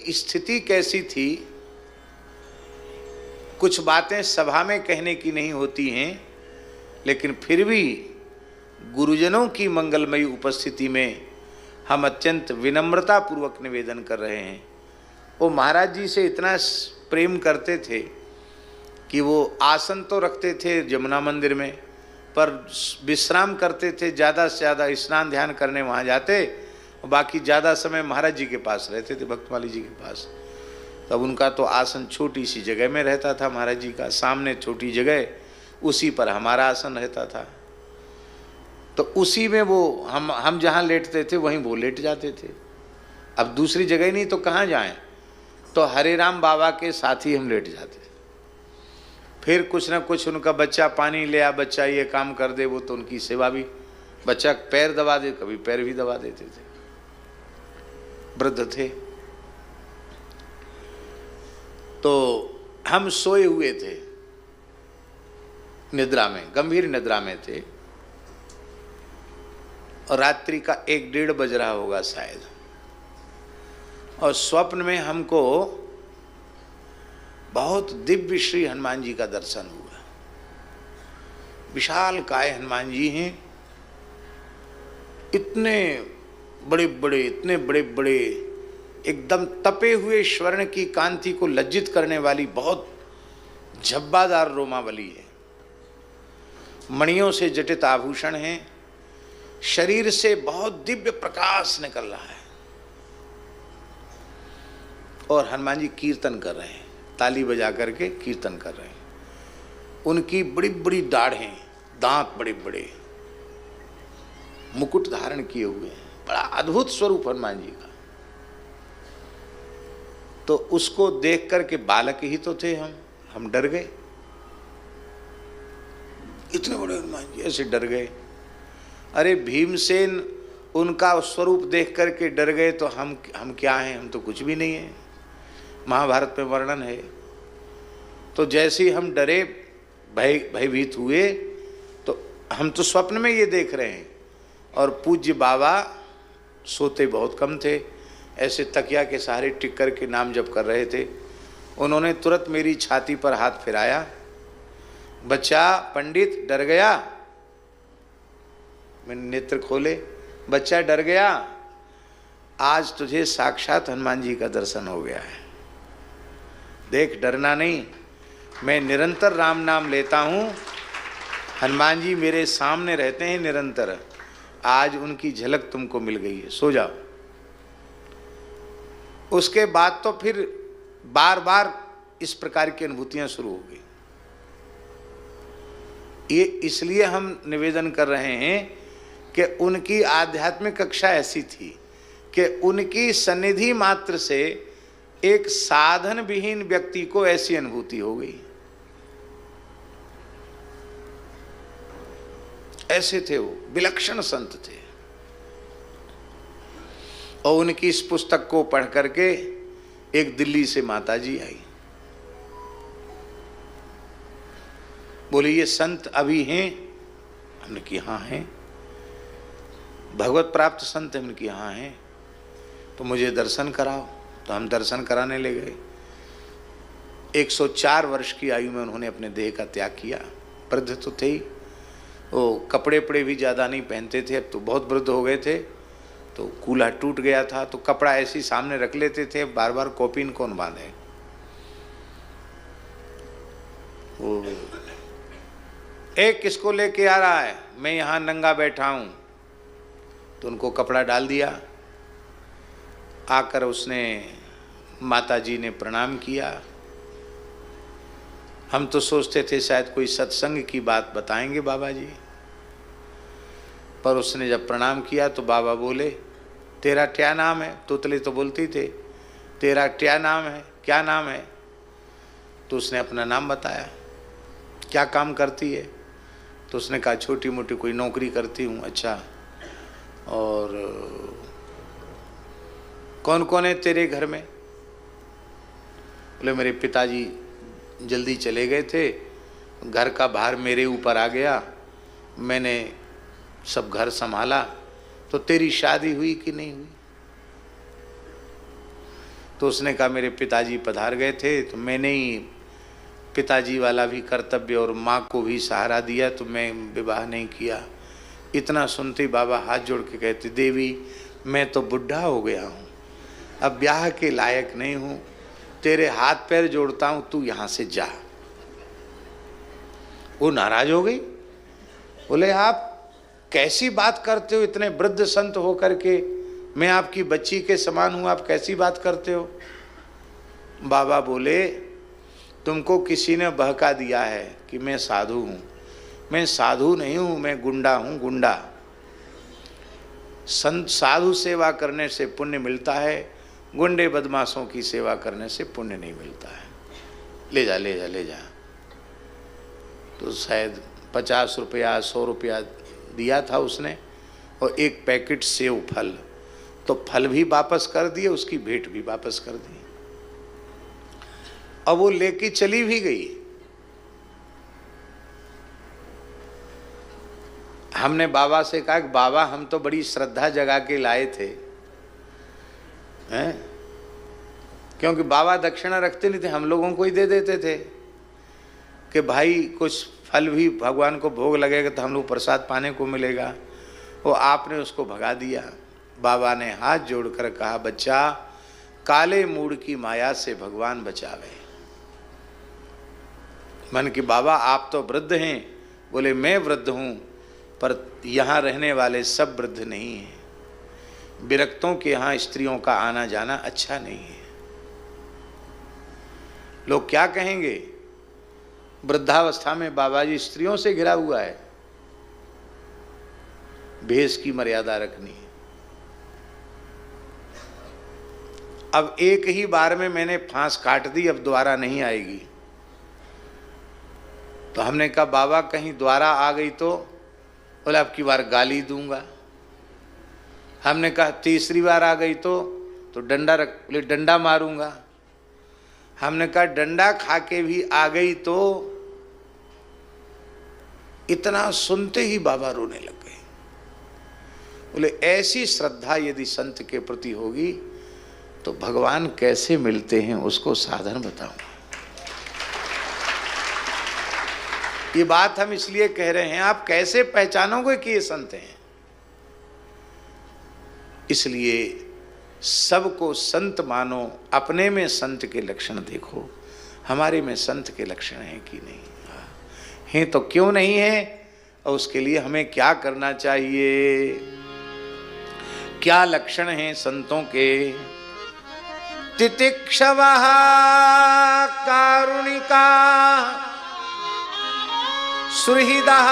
स्थिति कैसी थी, कुछ बातें सभा में कहने की नहीं होती हैं, लेकिन फिर भी गुरुजनों की मंगलमयी उपस्थिति में हम अत्यंत विनम्रता पूर्वक निवेदन कर रहे हैं। वो महाराज जी से इतना प्रेम करते थे कि वो आसन तो रखते थे जमुना मंदिर में, पर विश्राम करते थे, ज़्यादा से ज़्यादा स्नान ध्यान करने वहाँ जाते, बाकी ज़्यादा समय महाराज जी के पास रहते थे, भक्तमाली जी के पास। तब उनका तो आसन छोटी सी जगह में रहता था, महाराज जी का सामने छोटी जगह, उसी पर हमारा आसन रहता था। तो उसी में वो हम जहाँ लेटते थे वहीं वो लेट जाते थे। अब दूसरी जगह नहीं तो कहाँ जाएं, तो हरे राम बाबा के साथ ही हम लेट जाते थे। फिर कुछ ना कुछ उनका बच्चा पानी ले आ, बच्चा ये काम कर दे, वो तो उनकी सेवा भी, बच्चा पैर दबा दे, कभी पैर भी दबा देते थे, वृद्ध थे। तो हम सोए हुए थे, निद्रा में, गंभीर निद्रा में थे, और रात्रि का 1-1:30 बज रहा होगा शायद, और स्वप्न में हमको बहुत दिव्य श्री हनुमान जी का दर्शन हुआ। विशाल काय हनुमान जी हैं, इतने बड़े बड़े, इतने बड़े बड़े, एकदम तपे हुए स्वर्ण की कांति को लज्जित करने वाली बहुत झब्बादार रोमावली है, मणियों से जटित आभूषण हैं, शरीर से बहुत दिव्य प्रकाश निकल रहा है, और हनुमान जी कीर्तन कर रहे हैं, ताली बजा करके कीर्तन कर रहे हैं। उनकी बड़ी बड़ी दाढ़ें, दांत बड़े बड़े, मुकुट धारण किए हुए हैं, बड़ा अद्भुत स्वरूप हनुमान जी का। तो उसको देख करके, बालक ही तो थे हम डर गए, इतने बड़े हनुमान जी, ऐसे डर गए। अरे भीमसेन उनका स्वरूप देख करके डर गए, तो हम क्या हैं, हम तो कुछ भी नहीं है, महाभारत में वर्णन है। तो जैसे ही हम डरे, भयभीत हुए, तो हम तो स्वप्न में ये देख रहे हैं, और पूज्य बाबा सोते बहुत कम थे, ऐसे तकिया के सहारे टिक कर के नाम जप कर रहे थे। उन्होंने तुरंत मेरी छाती पर हाथ फिराया, बच्चा पंडित डर गया। मैंने नेत्र खोले, बच्चा डर गया, आज तुझे साक्षात हनुमान जी का दर्शन हो गया है, देख डरना नहीं, मैं निरंतर राम नाम लेता हूँ, हनुमान जी मेरे सामने रहते हैं निरंतर, आज उनकी झलक तुमको मिल गई है, सो जाओ। उसके बाद तो फिर बार बार इस प्रकार की अनुभूतियां शुरू हो गई। ये इसलिए हम निवेदन कर रहे हैं कि उनकी आध्यात्मिक कक्षा ऐसी थी कि उनकी सन्निधि मात्र से एक साधन विहीन व्यक्ति को ऐसी अनुभूति हो गई। ऐसे थे वो, विलक्षण संत थे। और उनकी इस पुस्तक को पढ़ करके एक दिल्ली से माताजी आई, बोली ये संत अभी हैं? हमने कहा हाँ हैं। भगवत प्राप्त संत? हमने कहा हाँ हैं। तो मुझे दर्शन कराओ। तो हम दर्शन कराने ले गए। 104 वर्ष की आयु में उन्होंने अपने देह का त्याग किया। वृद्ध तो थे ही, वो कपड़े पड़े भी ज़्यादा नहीं पहनते थे, अब तो बहुत वृद्ध हो गए थे, तो कूल्हा टूट गया था, तो कपड़ा ऐसे ही सामने रख लेते थे, बार बार कॉपिन कौन बांधे। वो एक किसको लेके आ रहा है, मैं यहाँ नंगा बैठा हूँ। तो उनको कपड़ा डाल दिया। आकर उसने, माता जी ने प्रणाम किया। हम तो सोचते थे शायद कोई सत्संग की बात बताएंगे बाबा जी, पर उसने जब प्रणाम किया तो बाबा बोले तेरा क्या नाम है? तोतले तो बोलते थे, तेरा क्या नाम है, क्या नाम है? तो उसने अपना नाम बताया। क्या काम करती है? तो उसने कहा छोटी मोटी कोई नौकरी करती हूँ। अच्छा, और कौन कौन है तेरे घर में? बोले मेरे पिताजी जल्दी चले गए थे, घर का भार मेरे ऊपर आ गया, मैंने सब घर संभाला। तो तेरी शादी हुई कि नहीं हुई? तो उसने कहा मेरे पिताजी पधार गए थे तो मैंने ही पिताजी वाला भी कर्तव्य और माँ को भी सहारा दिया, तो मैं विवाह नहीं किया। इतना सुनते ही बाबा हाथ जोड़ के कहते, देवी मैं तो बुढ़ा हो गया हूँ, अब ब्याह के लायक नहीं हूँ, तेरे हाथ पैर जोड़ता हूँ, तू यहाँ से जा। वो नाराज हो गई, बोले आप कैसी बात करते हो, इतने वृद्ध संत हो करके, मैं आपकी बच्ची के समान हूँ, आप कैसी बात करते हो। बाबा बोले तुमको किसी ने बहका दिया है कि मैं साधु हूँ। मैं साधु नहीं हूँ, मैं गुंडा हूँ, गुंडा। संत साधु सेवा करने से पुण्य मिलता है, गुंडे बदमाशों की सेवा करने से पुण्य नहीं मिलता है। ले जा ले जा ले जा। तो शायद 50 रुपया 100 रुपया दिया था उसने, और एक पैकेट सेव फल, तो फल भी वापस कर दिए, उसकी भेंट भी वापस कर दी। अब वो लेके चली भी गई। हमने बाबा से कहा कि बाबा हम तो बड़ी श्रद्धा जगा के लाए थे, हैं? क्योंकि बाबा दक्षिणा रखते नहीं थे, हम लोगों को ही दे देते थे कि भाई कुछ फल भी भगवान को भोग लगेगा तो हम लोग प्रसाद पाने को मिलेगा। वो आपने उसको भगा दिया। बाबा ने हाथ जोड़कर कहा, बच्चा काले मूड की माया से भगवान बचावे। मन की बाबा आप तो वृद्ध हैं। बोले मैं वृद्ध हूँ, पर यहाँ रहने वाले सब वृद्ध नहीं हैं। विरक्तों के यहाँ स्त्रियों का आना जाना अच्छा नहीं है। लोग क्या कहेंगे, वृद्धावस्था में बाबा जी स्त्रियों से घिरा हुआ है। भेष की मर्यादा रखनी है। अब एक ही बार में मैंने फांस काट दी, अब दोबारा नहीं आएगी। तो हमने कहा बाबा कहीं दोबारा आ गई तो, बोले अब की बार गाली दूंगा। हमने कहा तीसरी बार आ गई तो डंडा रख, बोले डंडा मारूंगा। हमने कहा डंडा खा के भी आ गई तो। इतना सुनते ही बाबा रोने लग गए। बोले ऐसी श्रद्धा यदि संत के प्रति होगी तो भगवान कैसे मिलते हैं, उसको साधन बताऊं। ये बात हम इसलिए कह रहे हैं, आप कैसे पहचानोगे कि ये संत हैं। इसलिए सबको संत मानो, अपने में संत के लक्षण देखो, हमारे में संत के लक्षण हैं कि नहीं हैं, तो क्यों नहीं है, और उसके लिए हमें क्या करना चाहिए, क्या लक्षण हैं संतों के। तितिक्षवः कारुणिका सुहृदः